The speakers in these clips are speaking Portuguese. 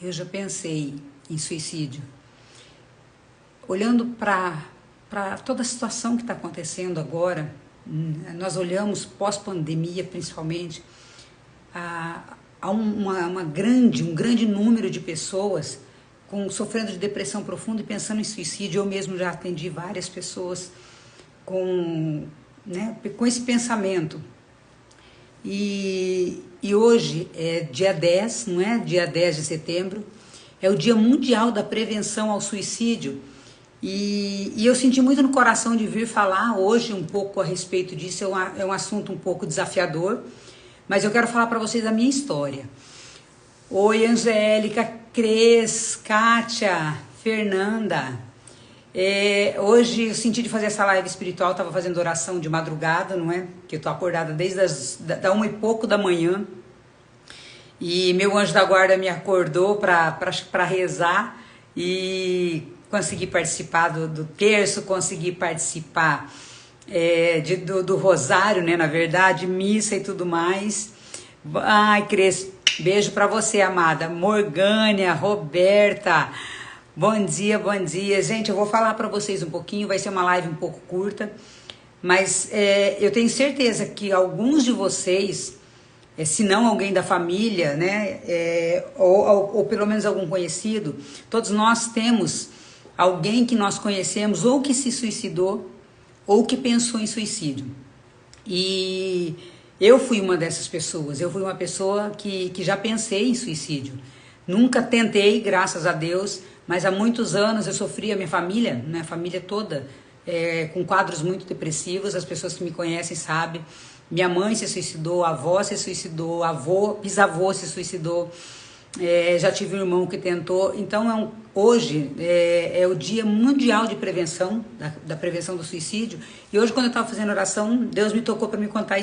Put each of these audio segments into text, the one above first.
Eu já pensei em suicídio. Olhando para toda a situação que está acontecendo agora, nós olhamos pós-pandemia principalmente, há um grande número de pessoas sofrendo de depressão profunda e pensando em suicídio. Eu mesmo já atendi várias pessoas com esse pensamento. E hoje é dia 10, não é? Dia 10 de setembro, é o Dia Mundial da Prevenção ao Suicídio. E eu senti muito no coração de vir falar hoje um pouco a respeito disso. É um assunto um pouco desafiador, mas eu quero falar para vocês a minha história. Oi, Angélica, Cris, Kátia, Fernanda. Hoje eu senti de fazer essa live espiritual, estava fazendo oração de madrugada, não é? Que eu estou acordada desde da 1h pouco da manhã. E meu anjo da guarda me acordou para rezar e consegui participar do terço, consegui participar do rosário, né? Na verdade, missa e tudo mais. Ai, Cris, beijo para você, amada. Morgânia, Roberta. Bom dia, bom dia. Gente, eu vou falar para vocês um pouquinho, vai ser uma live um pouco curta, mas eu tenho certeza que alguns de vocês, se não alguém da família, né, ou pelo menos algum conhecido, todos nós temos alguém que nós conhecemos ou que se suicidou ou que pensou em suicídio. E eu fui uma dessas pessoas, eu fui uma pessoa que já pensei em suicídio. Nunca tentei, graças a Deus, mas há muitos anos eu sofri, a minha família toda, com quadros muito depressivos. As pessoas que me conhecem sabem. Minha mãe se suicidou, a avó se suicidou, bisavô se suicidou, já tive um irmão que tentou. Então hoje é o Dia Mundial de Prevenção, da prevenção do suicídio. E hoje, quando eu estava fazendo oração, Deus me tocou para me contar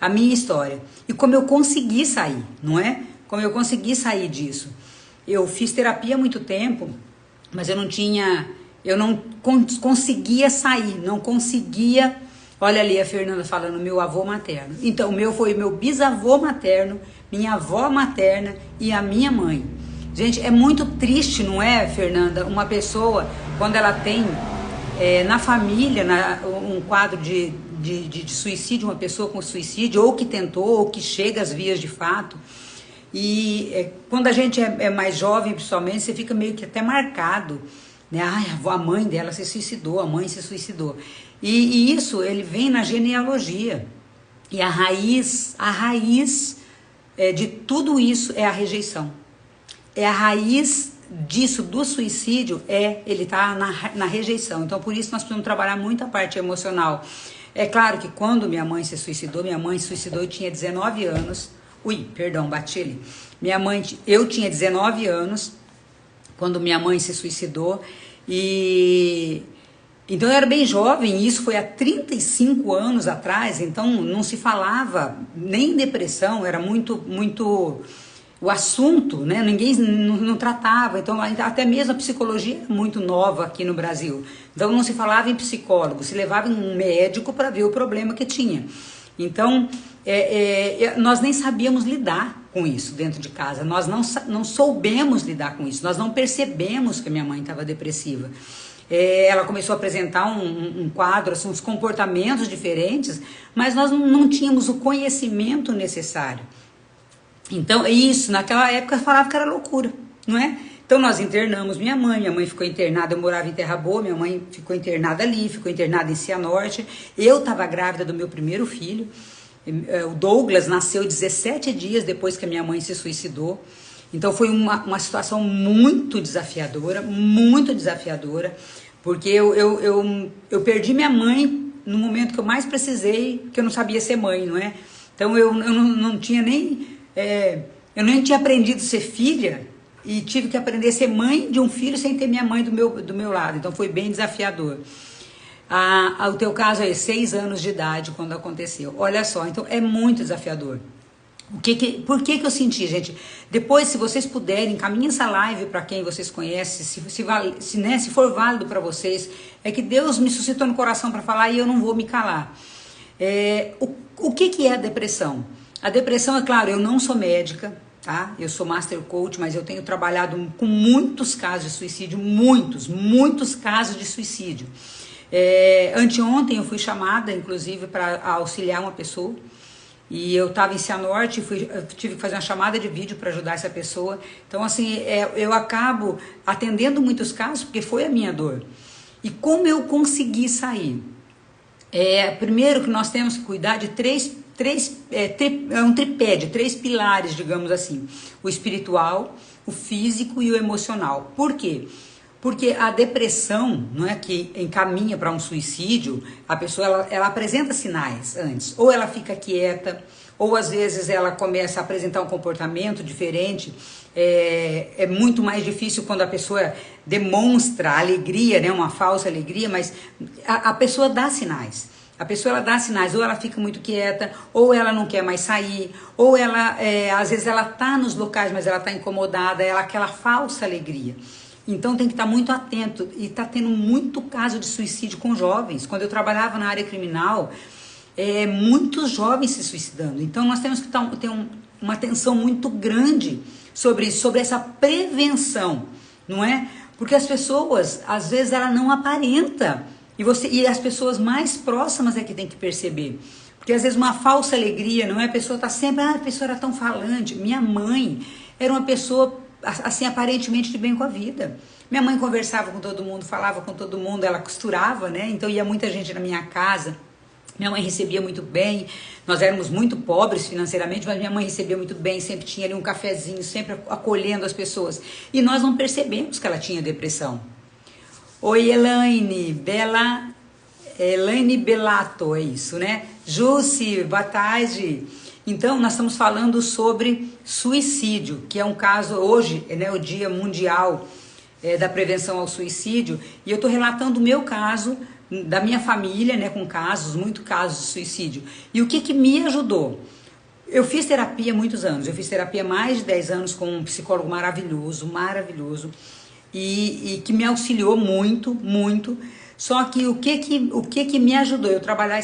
a minha história. E como eu consegui sair, não é? Como eu consegui sair disso. Eu fiz terapia há muito tempo, mas eu não conseguia sair, não conseguia. Olha ali a Fernanda falando, meu avô materno. Então, foi meu bisavô materno, minha avó materna e a minha mãe. Gente, é muito triste, não é, Fernanda? Uma pessoa, quando ela tem na família um quadro de suicídio, uma pessoa com suicídio, ou que tentou, ou que chega às vias de fato. E quando a gente é mais jovem, principalmente, você fica meio que até marcado, né? Ai, a mãe dela se suicidou, a mãe se suicidou. E isso, ele vem na genealogia. E a raiz de tudo isso é a rejeição. A raiz disso, do suicídio, ele tá na rejeição. Então, por isso, nós precisamos trabalhar muito a parte emocional. É claro que quando minha mãe se suicidou, eu tinha 19 anos. Ui, perdão, bati ali. Eu tinha 19 anos quando minha mãe se suicidou. Então eu era bem jovem, e isso foi há 35 anos atrás. Então não se falava nem em depressão, era muito o assunto, né? Ninguém não tratava. Então até mesmo a psicologia é muito nova aqui no Brasil. Então não se falava em psicólogo, se levava em um médico para ver o problema que tinha. Então nós nem sabíamos lidar com isso dentro de casa, nós não soubemos lidar com isso, nós não percebemos que a minha mãe estava depressiva. Ela começou a apresentar um quadro, assim, uns comportamentos diferentes, mas nós não tínhamos o conhecimento necessário. Então, isso, naquela época falava que era loucura, não é? Então nós internamos minha mãe ficou internada, eu morava em Terra Boa, minha mãe ficou internada ali, ficou internada em Cianorte. Eu estava grávida do meu primeiro filho, o Douglas nasceu 17 dias depois que a minha mãe se suicidou. Então foi uma situação muito desafiadora, porque eu perdi minha mãe no momento que eu mais precisei, que eu não sabia ser mãe, não é? Então eu não tinha nem... eu nem tinha aprendido a ser filha, e tive que aprender a ser mãe de um filho sem ter minha mãe do meu lado. Então foi bem desafiador. O teu caso é 6 anos de idade quando aconteceu. Olha só, então é muito desafiador. Por que eu senti, gente? Depois, se vocês puderem, encaminhem essa live para quem vocês conhecem, se for válido para vocês. É que Deus me suscitou no coração para falar e eu não vou me calar. O que é a depressão? A depressão, é claro, eu não sou médica, tá? Eu sou Master Coach, mas eu tenho trabalhado com muitos casos de suicídio, muitos casos de suicídio. Anteontem eu fui chamada, inclusive, para auxiliar uma pessoa, e eu estava em Cianorte, tive que fazer uma chamada de vídeo para ajudar essa pessoa. Então, assim, eu acabo atendendo muitos casos porque foi a minha dor. E como eu consegui sair? Primeiro que nós temos que cuidar de um tripé de 3 pilares, digamos assim: o espiritual, o físico e o emocional. Por quê? Porque a depressão, não é, que encaminha para um suicídio, a pessoa ela apresenta sinais antes. Ou ela fica quieta, ou às vezes ela começa a apresentar um comportamento diferente. É muito mais difícil quando a pessoa demonstra alegria, né, uma falsa alegria, mas a pessoa dá sinais. A pessoa ela dá sinais, ou ela fica muito quieta, ou ela não quer mais sair, ou ela, às vezes ela tá nos locais, mas ela tá incomodada, aquela falsa alegria. Então tem que estar muito atento, e tá tendo muito caso de suicídio com jovens. Quando eu trabalhava na área criminal, muitos jovens se suicidando. Então nós temos que ter uma atenção muito grande sobre isso, sobre essa prevenção, não é? Porque as pessoas, às vezes, ela não aparenta. E as pessoas mais próximas é que tem que perceber. Porque às vezes uma falsa alegria, não é? A pessoa está sempre, a pessoa era tão falante. Minha mãe era uma pessoa, assim, aparentemente de bem com a vida. Minha mãe conversava com todo mundo, falava com todo mundo, ela costurava, né? Então ia muita gente na minha casa. Minha mãe recebia muito bem, nós éramos muito pobres financeiramente, mas minha mãe recebia muito bem, sempre tinha ali um cafezinho, sempre acolhendo as pessoas. E nós não percebemos que ela tinha depressão. Oi, Elaine Belato, é isso, né? Jussi, boa tarde. Então, nós estamos falando sobre suicídio, que é um caso, hoje, né, o Dia Mundial da Prevenção ao Suicídio, e eu estou relatando o meu caso, da minha família, né, com muitos casos de suicídio. E o que me ajudou? Eu fiz terapia há muitos anos, eu fiz terapia há mais de 10 anos com um psicólogo maravilhoso, e que me auxiliou muito. Só que o que me ajudou? Eu trabalhar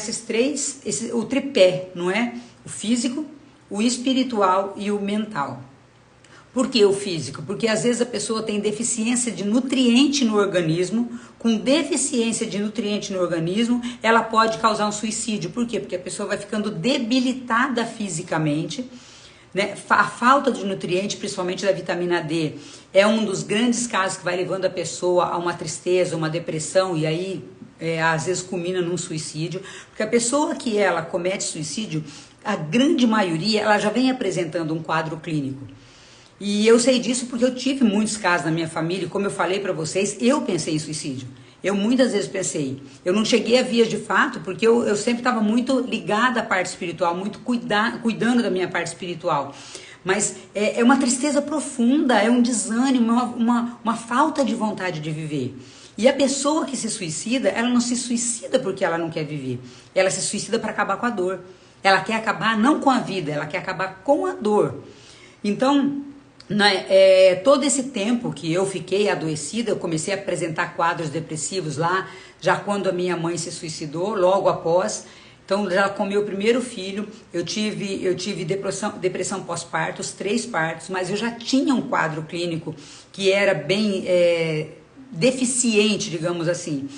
o tripé, não é? O físico, o espiritual e o mental. Por que o físico? Porque às vezes a pessoa tem deficiência de nutriente no organismo. Com deficiência de nutriente no organismo, ela pode causar um suicídio. Por quê? Porque a pessoa vai ficando debilitada fisicamente, né? A falta de nutriente, principalmente da vitamina D, é um dos grandes casos que vai levando a pessoa a uma tristeza, uma depressão, e aí às vezes culmina num suicídio. Porque a pessoa que ela comete suicídio, a grande maioria, ela já vem apresentando um quadro clínico. E eu sei disso porque eu tive muitos casos na minha família, e como eu falei para vocês, eu pensei em suicídio. Eu muitas vezes pensei. Eu não cheguei a vias de fato, porque eu sempre estava muito ligada à parte espiritual, muito cuidando da minha parte espiritual. Mas é uma tristeza profunda, é um desânimo, uma falta de vontade de viver. E a pessoa que se suicida, ela não se suicida porque ela não quer viver. Ela se suicida para acabar com a dor. Ela quer acabar não com a vida, ela quer acabar com a dor. Então, todo esse tempo que eu fiquei adoecida, eu comecei a apresentar quadros depressivos lá, já quando a minha mãe se suicidou, logo após. Então, já com meu primeiro filho, eu tive depressão pós-parto, os 3 partos, mas eu já tinha um quadro clínico que era bem deficiente, digamos assim.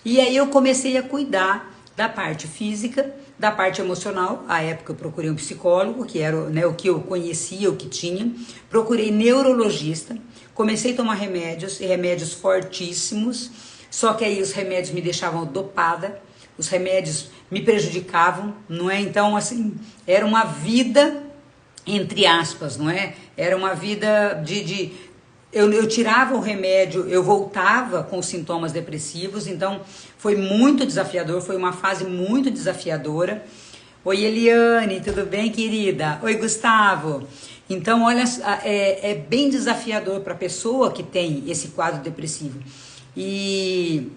E aí eu comecei a cuidar da parte física, da parte emocional. À época eu procurei um psicólogo, que era, né, o que eu conhecia, o que tinha. Procurei neurologista, comecei a tomar remédios, e remédios fortíssimos, só que aí os remédios me deixavam dopada, os remédios me prejudicavam, não é? Então, assim, era uma vida, entre aspas, não é? Era uma vida eu tirava o remédio, eu voltava com os sintomas depressivos, então foi muito desafiador, foi uma fase muito desafiadora. Oi, Eliane, tudo bem, querida? Oi, Gustavo. Então, olha, é bem desafiador para a pessoa que tem esse quadro depressivo. E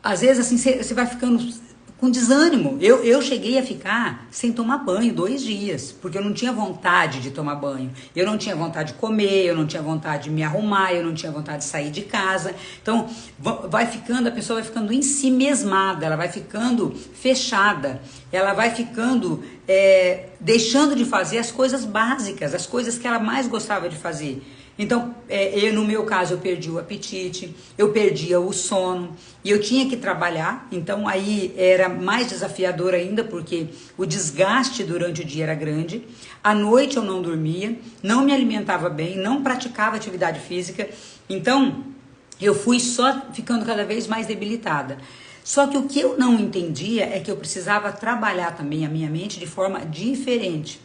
às vezes, assim, você vai ficando com desânimo. Eu cheguei a ficar sem tomar banho 2 dias, porque eu não tinha vontade de tomar banho. Eu não tinha vontade de comer, eu não tinha vontade de me arrumar, eu não tinha vontade de sair de casa. Então, a pessoa vai ficando em si mesmada, ela vai ficando fechada, ela vai ficando deixando de fazer as coisas básicas, as coisas que ela mais gostava de fazer. Então, no meu caso, eu perdi o apetite, eu perdia o sono e eu tinha que trabalhar. Então, aí era mais desafiador ainda, porque o desgaste durante o dia era grande. À noite eu não dormia, não me alimentava bem, não praticava atividade física. Então, eu fui só ficando cada vez mais debilitada. Só que o que eu não entendia é que eu precisava trabalhar também a minha mente de forma diferente,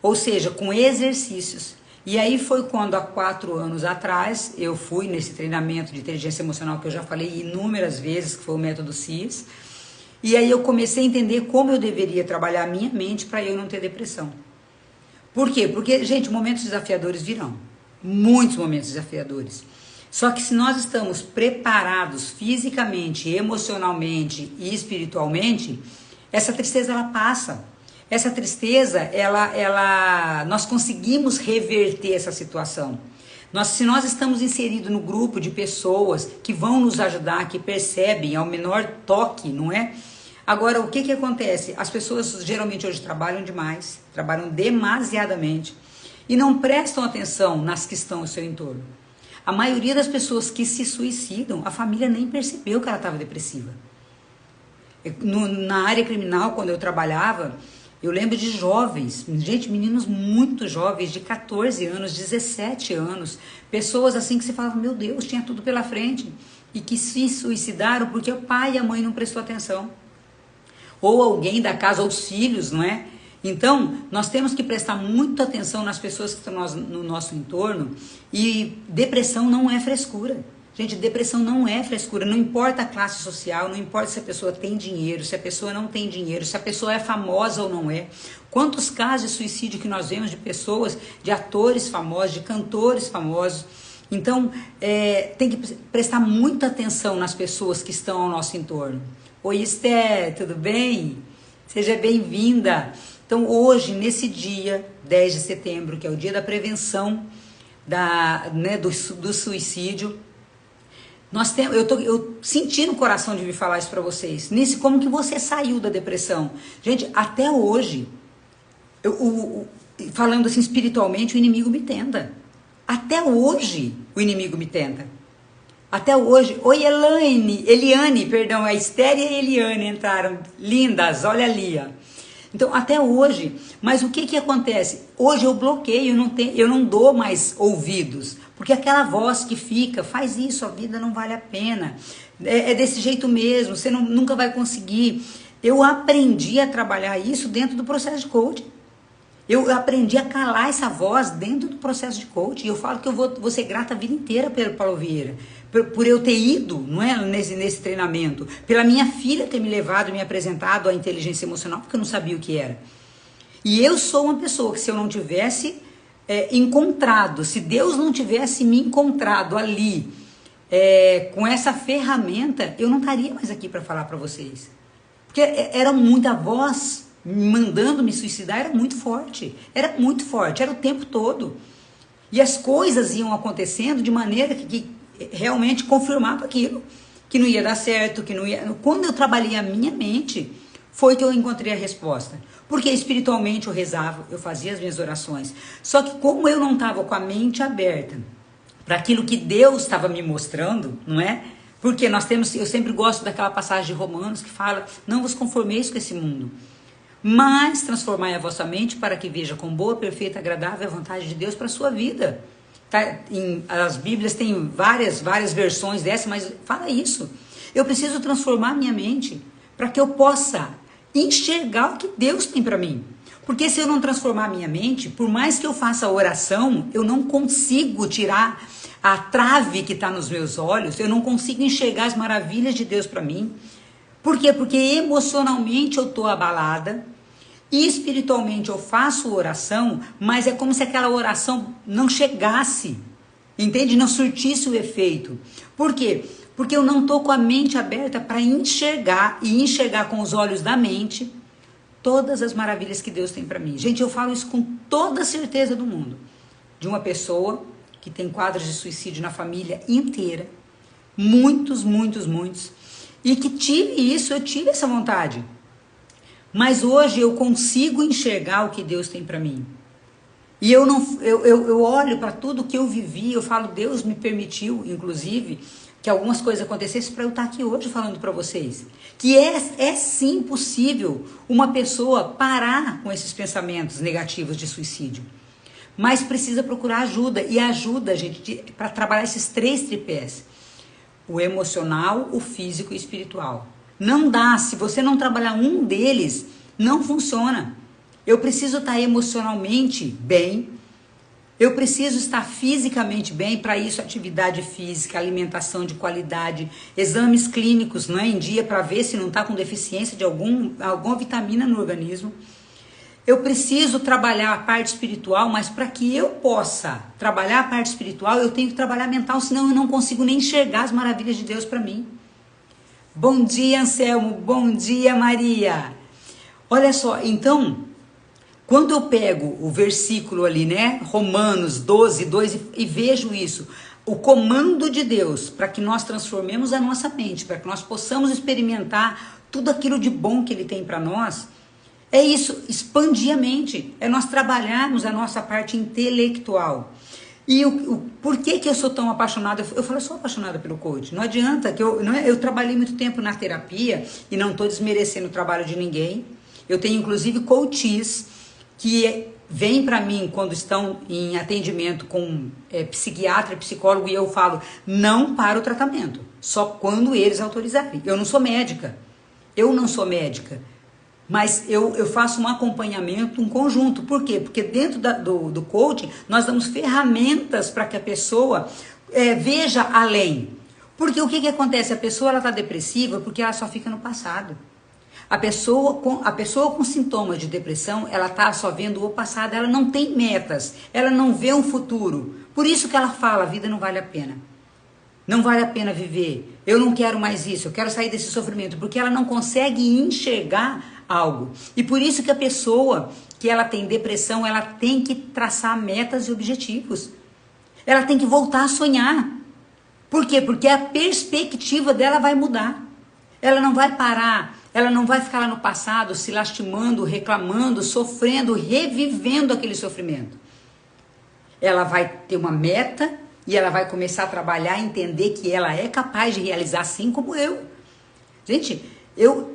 ou seja, com exercícios. E aí foi quando, há 4 anos atrás, eu fui nesse treinamento de inteligência emocional que eu já falei inúmeras vezes, que foi o método CIS. E aí eu comecei a entender como eu deveria trabalhar a minha mente para eu não ter depressão. Por quê? Porque, gente, momentos desafiadores virão. Muitos momentos desafiadores. Só que se nós estamos preparados fisicamente, emocionalmente e espiritualmente, essa tristeza ela passa. Essa tristeza, nós conseguimos reverter essa situação. Se nós estamos inseridos no grupo de pessoas que vão nos ajudar, que percebem ao menor toque, não é? Agora, o que acontece? As pessoas geralmente hoje trabalham demais, trabalham demasiadamente e não prestam atenção nas que estão ao seu entorno. A maioria das pessoas que se suicidam, a família nem percebeu que ela estava depressiva. Na área criminal, quando eu trabalhava, eu lembro de jovens, gente, meninos muito jovens, de 14 anos, 17 anos, pessoas assim que você falava, meu Deus, tinha tudo pela frente, e que se suicidaram porque o pai e a mãe não prestou atenção. Ou alguém da casa, ou os filhos, não é? Então, nós temos que prestar muita atenção nas pessoas que estão no nosso entorno, e depressão não é frescura. Gente, depressão não é frescura, não importa a classe social, não importa se a pessoa tem dinheiro, se a pessoa não tem dinheiro, se a pessoa é famosa ou não é. Quantos casos de suicídio que nós vemos de pessoas, de atores famosos, de cantores famosos. Então, tem que prestar muita atenção nas pessoas que estão ao nosso entorno. Oi, Esther, tudo bem? Seja bem-vinda. Então, hoje, nesse dia, 10 de setembro, que é o dia da prevenção do suicídio, eu senti no coração de vir falar isso para vocês. Como que você saiu da depressão? Gente, até hoje, falando assim espiritualmente, o inimigo me tenta. Até hoje, o inimigo me tenta. Até hoje. Oi, Eliane, perdão, a Esther e a Eliane entraram. Lindas, olha ali, ó. Então, até hoje, mas o que acontece? Hoje eu bloqueio, eu não dou mais ouvidos, porque aquela voz que fica, faz isso, a vida não vale a pena, é desse jeito mesmo, você nunca vai conseguir. Eu aprendi a trabalhar isso dentro do processo de coaching. Eu aprendi a calar essa voz dentro do processo de coaching. Eu falo que eu vou ser grata a vida inteira pelo Paulo Vieira, por eu ter ido, não é, nesse treinamento, pela minha filha ter me levado, me apresentado à inteligência emocional, porque eu não sabia o que era. E eu sou uma pessoa que, se eu não tivesse encontrado, se Deus não tivesse me encontrado ali, com essa ferramenta, eu não estaria mais aqui para falar para vocês. Porque era muita voz mandando me suicidar, era muito forte, era o tempo todo. E as coisas iam acontecendo de maneira que realmente confirmava aquilo, que não ia dar certo, que não ia... Quando eu trabalhei a minha mente, foi que eu encontrei a resposta. Porque espiritualmente eu rezava, eu fazia as minhas orações. Só que como eu não estava com a mente aberta para aquilo que Deus estava me mostrando, não é? Porque eu sempre gosto daquela passagem de Romanos que fala, não vos conformeis com esse mundo, mas transformai a vossa mente para que veja com boa, perfeita, agradável a vontade de Deus para a sua vida. Tá? As Bíblias têm várias versões dessa, mas fala isso. Eu preciso transformar minha mente para que eu possa enxergar o que Deus tem para mim. Porque se eu não transformar minha mente, por mais que eu faça oração, eu não consigo tirar a trave que está nos meus olhos, eu não consigo enxergar as maravilhas de Deus para mim. Por quê? Porque emocionalmente eu estou abalada, e espiritualmente eu faço oração, mas é como se aquela oração não chegasse, entende? Não surtisse o efeito. Por quê? Porque eu não estou com a mente aberta para enxergar e enxergar com os olhos da mente todas as maravilhas que Deus tem para mim. Gente, eu falo isso com toda a certeza do mundo. De uma pessoa que tem quadros de suicídio na família inteira. Muitos, muitos, muitos. E que eu tive essa vontade. Mas hoje eu consigo enxergar o que Deus tem para mim. E eu olho para tudo que eu vivi, eu falo, Deus me permitiu, inclusive, que algumas coisas acontecessem para eu estar aqui hoje falando para vocês. Que é sim possível uma pessoa parar com esses pensamentos negativos de suicídio. Mas precisa procurar ajuda. E ajuda, gente, para trabalhar esses 3 tripés. O emocional, o físico e o espiritual. Não dá, se você não trabalhar um deles, não funciona. Eu preciso estar emocionalmente bem, eu preciso estar fisicamente bem, para isso atividade física, alimentação de qualidade, exames clínicos, né, em dia para ver se não está com deficiência de alguma vitamina no organismo. Eu preciso trabalhar a parte espiritual, mas para que eu possa trabalhar a parte espiritual, eu tenho que trabalhar a mental, senão eu não consigo nem enxergar as maravilhas de Deus para mim. Bom dia, Anselmo. Bom dia, Maria. Olha só, então, quando eu pego o versículo ali, né, Romanos 12, 2, e vejo isso, o comando de Deus para que nós transformemos a nossa mente, para que nós possamos experimentar tudo aquilo de bom que Ele tem para nós, é isso, expandir a mente, é nós trabalharmos a nossa parte intelectual. E por que eu sou tão apaixonada? Eu falo, eu sou apaixonada pelo coach. Não adianta, eu trabalhei muito tempo na terapia e não estou desmerecendo o trabalho de ninguém. Eu tenho inclusive coaches que vêm para mim quando estão em atendimento com psiquiatra e psicólogo e eu falo, não para o tratamento, só quando eles autorizarem. Eu não sou médica, mas eu faço um acompanhamento, um conjunto. Por quê? Porque dentro do coaching, nós damos ferramentas para que a pessoa veja além. Porque o que acontece? A pessoa está depressiva porque ela só fica no passado. A pessoa com sintomas de depressão, ela está só vendo o passado, ela não tem metas, ela não vê um futuro. Por isso que ela fala, a vida não vale a pena. Não vale a pena viver. Eu não quero mais isso, eu quero sair desse sofrimento, porque ela não consegue enxergar algo. E por isso que a pessoa que ela tem depressão, ela tem que traçar metas e objetivos. Ela tem que voltar a sonhar. Por quê? Porque a perspectiva dela vai mudar. Ela não vai parar, ela não vai ficar lá no passado se lastimando, reclamando, sofrendo, revivendo aquele sofrimento. Ela vai ter uma meta e ela vai começar a trabalhar e entender que ela é capaz de realizar assim como eu. Gente,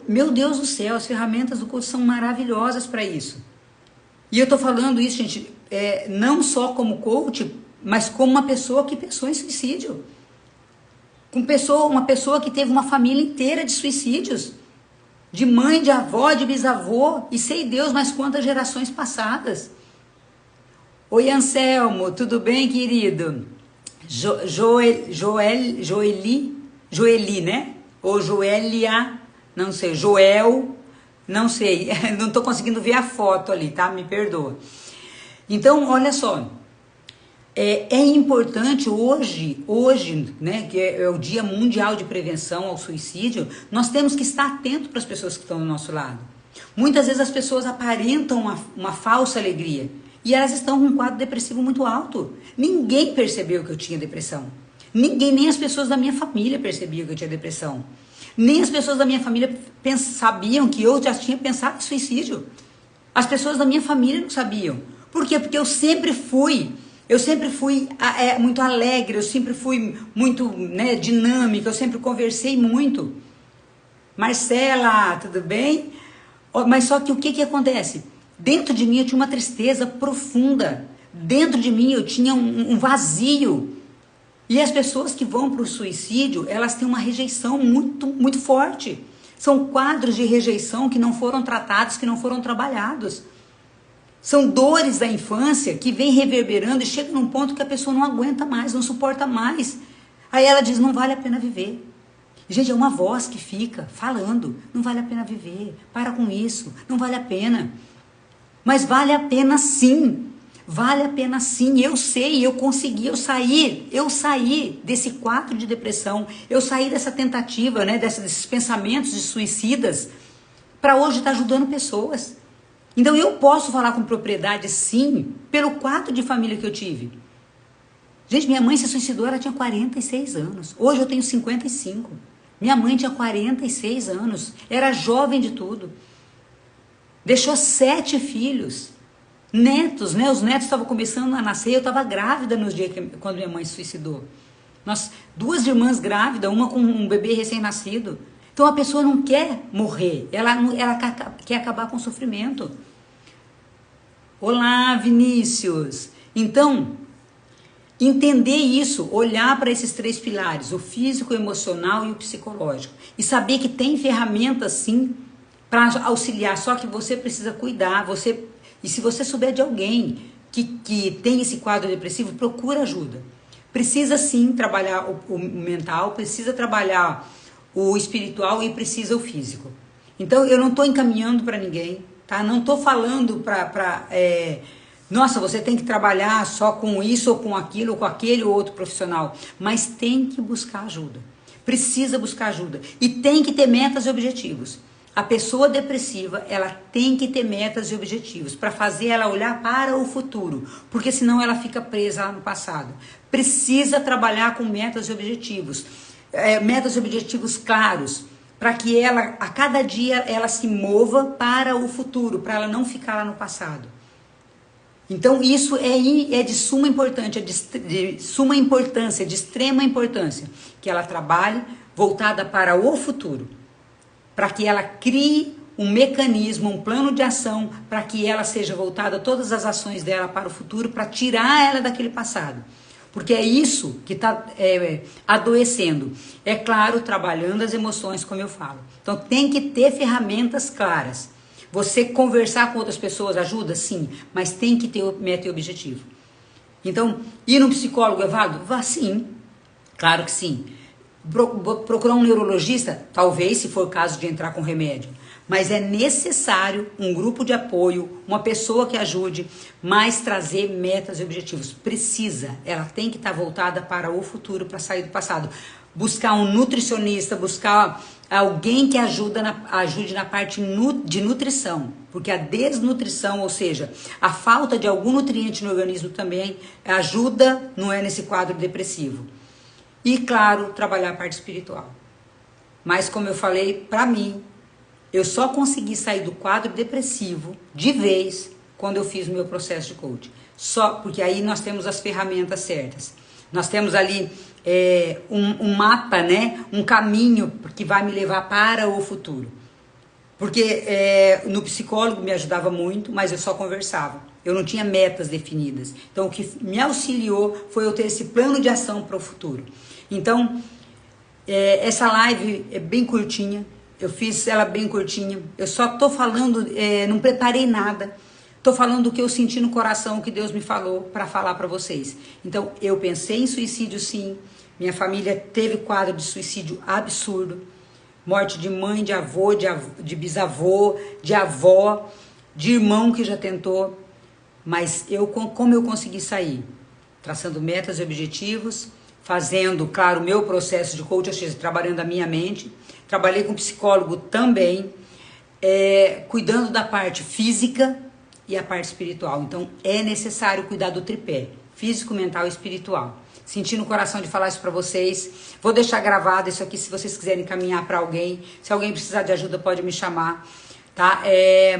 meu Deus do céu, as ferramentas do coach são maravilhosas para isso. E eu tô falando isso, gente, não só como coach, mas como uma pessoa que pensou em suicídio. Uma pessoa que teve uma família inteira de suicídios. De mãe, de avó, de bisavô, e sei Deus mais quantas gerações passadas. Oi, Anselmo, tudo bem, querido? Joeli, né? Ou Joelia, não sei, Joel, não sei, não tô conseguindo ver a foto ali, tá? Me perdoa. Então, olha só, é importante hoje, né, que é o Dia Mundial de Prevenção ao Suicídio, nós temos que estar atentos para as pessoas que estão do nosso lado. Muitas vezes as pessoas aparentam uma falsa alegria e elas estão com um quadro depressivo muito alto. Ninguém percebeu que eu tinha depressão. Ninguém, nem as pessoas da minha família percebiam que eu tinha depressão. Nem as pessoas da minha família sabiam que eu já tinha pensado em suicídio. As pessoas da minha família não sabiam. Por quê? Porque eu sempre fui muito alegre, eu sempre fui muito, né, dinâmica, eu sempre conversei muito. Marcela, tudo bem? Mas só que o que acontece? Dentro de mim eu tinha uma tristeza profunda. Dentro de mim eu tinha um vazio. E as pessoas que vão para o suicídio, elas têm uma rejeição muito, muito forte. São quadros de rejeição que não foram tratados, que não foram trabalhados. São dores da infância que vem reverberando e chega num ponto que a pessoa não aguenta mais, não suporta mais. Aí ela diz, não vale a pena viver. Gente, é uma voz que fica falando, não vale a pena viver, para com isso, não vale a pena. Mas vale a pena sim. Vale a pena sim, eu sei, eu consegui, eu saí desse quadro de depressão, eu saí dessa tentativa, né, desses pensamentos de suicidas, para hoje estar ajudando pessoas. Então eu posso falar com propriedade sim, pelo quadro de família que eu tive. Gente, minha mãe se suicidou, ela tinha 46 anos, hoje eu tenho 55. Minha mãe tinha 46 anos, era jovem de tudo. Deixou 7 filhos, netos, né? Os netos estavam começando a nascer, eu estava grávida nos dias quando minha mãe se suicidou. Nós, 2 irmãs grávidas, uma com um bebê recém-nascido. Então a pessoa não quer morrer, ela quer acabar com o sofrimento. Olá, Vinícius. Então, entender isso, olhar para esses 3 pilares, o físico, o emocional e o psicológico. E saber que tem ferramentas sim para auxiliar, só que você precisa cuidar. E se você souber de alguém que tem esse quadro depressivo, procura ajuda. Precisa sim trabalhar o mental, precisa trabalhar o espiritual e precisa o físico. Então eu não estou encaminhando para ninguém, tá? Não estou falando nossa, você tem que trabalhar só com isso ou com aquilo ou com aquele ou outro profissional. Mas tem que buscar ajuda. Precisa buscar ajuda. E tem que ter metas e objetivos. A pessoa depressiva, ela tem que ter metas e objetivos para fazer ela olhar para o futuro, porque senão ela fica presa lá no passado. Precisa trabalhar com metas e objetivos, metas e objetivos claros, para que ela, a cada dia, ela se mova para o futuro, para ela não ficar lá no passado. Então isso é de suma importância, de extrema importância, que ela trabalhe voltada para o futuro, para que ela crie um mecanismo, um plano de ação, para que ela seja voltada, todas as ações dela para o futuro, para tirar ela daquele passado. Porque é isso que está adoecendo. É claro, trabalhando as emoções, como eu falo. Então tem que ter ferramentas claras. Você conversar com outras pessoas ajuda? Sim, mas tem que ter meta e objetivo. Então, ir no psicólogo é válido? Vá sim, claro que sim. Procurar um neurologista? Talvez, se for o caso de entrar com remédio. Mas é necessário um grupo de apoio, uma pessoa que ajude, mas trazer metas e objetivos. Precisa, ela tem que estar voltada para o futuro, para sair do passado. Buscar um nutricionista, buscar alguém que ajude na parte de nutrição. Porque a desnutrição, ou seja, a falta de algum nutriente no organismo também ajuda, não é, nesse quadro depressivo. E, claro, trabalhar a parte espiritual. Mas, como eu falei, para mim, eu só consegui sair do quadro depressivo de vez quando eu fiz o meu processo de coaching. Só porque aí nós temos as ferramentas certas. Nós temos ali um mapa, né? Um caminho que vai me levar para o futuro. Porque no psicólogo me ajudava muito, mas eu só conversava. Eu não tinha metas definidas. Então o que me auxiliou foi eu ter esse plano de ação para o futuro. Então, essa live é bem curtinha. Eu fiz ela bem curtinha. Eu só tô falando, não preparei nada. Tô falando do que eu senti no coração, o que Deus me falou para falar para vocês. Então, eu pensei em suicídio sim. Minha família teve quadro de suicídio absurdo. Morte de mãe, de avô, de bisavô, de avó, de irmão que já tentou. Mas como eu consegui sair? Traçando metas e objetivos, fazendo, claro, o meu processo de coaching, ou seja, trabalhando a minha mente. Trabalhei com psicólogo também, cuidando da parte física e a parte espiritual. Então, é necessário cuidar do tripé, físico, mental e espiritual. Senti no coração de falar isso para vocês. Vou deixar gravado isso aqui se vocês quiserem encaminhar para alguém. Se alguém precisar de ajuda, pode me chamar, tá?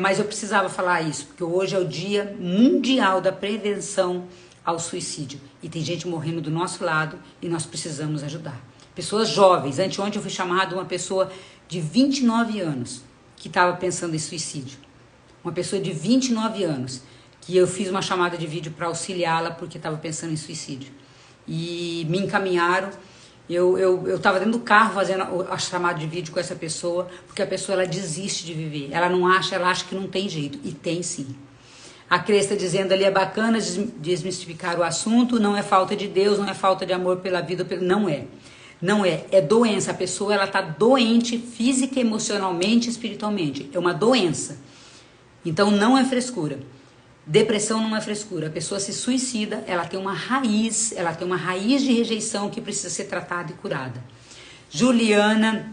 Mas eu precisava falar isso, porque hoje é o Dia Mundial da Prevenção ao Suicídio. E tem gente morrendo do nosso lado e nós precisamos ajudar. Pessoas jovens. Anteontem eu fui chamada uma pessoa de 29 anos que estava pensando em suicídio. Uma pessoa de 29 anos que eu fiz uma chamada de vídeo para auxiliá-la porque estava pensando em suicídio. E me encaminharam. Eu estava dentro do carro fazendo a chamada de vídeo com essa pessoa, porque a pessoa ela desiste de viver. Ela acha que não tem jeito. E tem sim. A Cris está dizendo ali, é bacana desmistificar o assunto, não é falta de Deus, não é falta de amor pela vida, não é. Não é doença. A pessoa ela está doente física, emocionalmente, espiritualmente. É uma doença. Então não é frescura. Depressão não é frescura. A pessoa se suicida, ela tem uma raiz de rejeição que precisa ser tratada e curada. Juliana,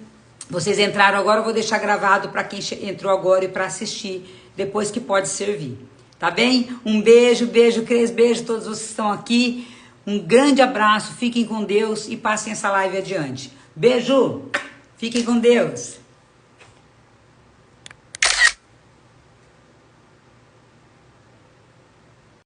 vocês entraram agora, eu vou deixar gravado para quem entrou agora e para assistir depois, que pode servir. Tá bem? Um beijo, beijo, Cris, beijo a todos vocês que estão aqui. Um grande abraço, fiquem com Deus e passem essa live adiante. Beijo, fiquem com Deus.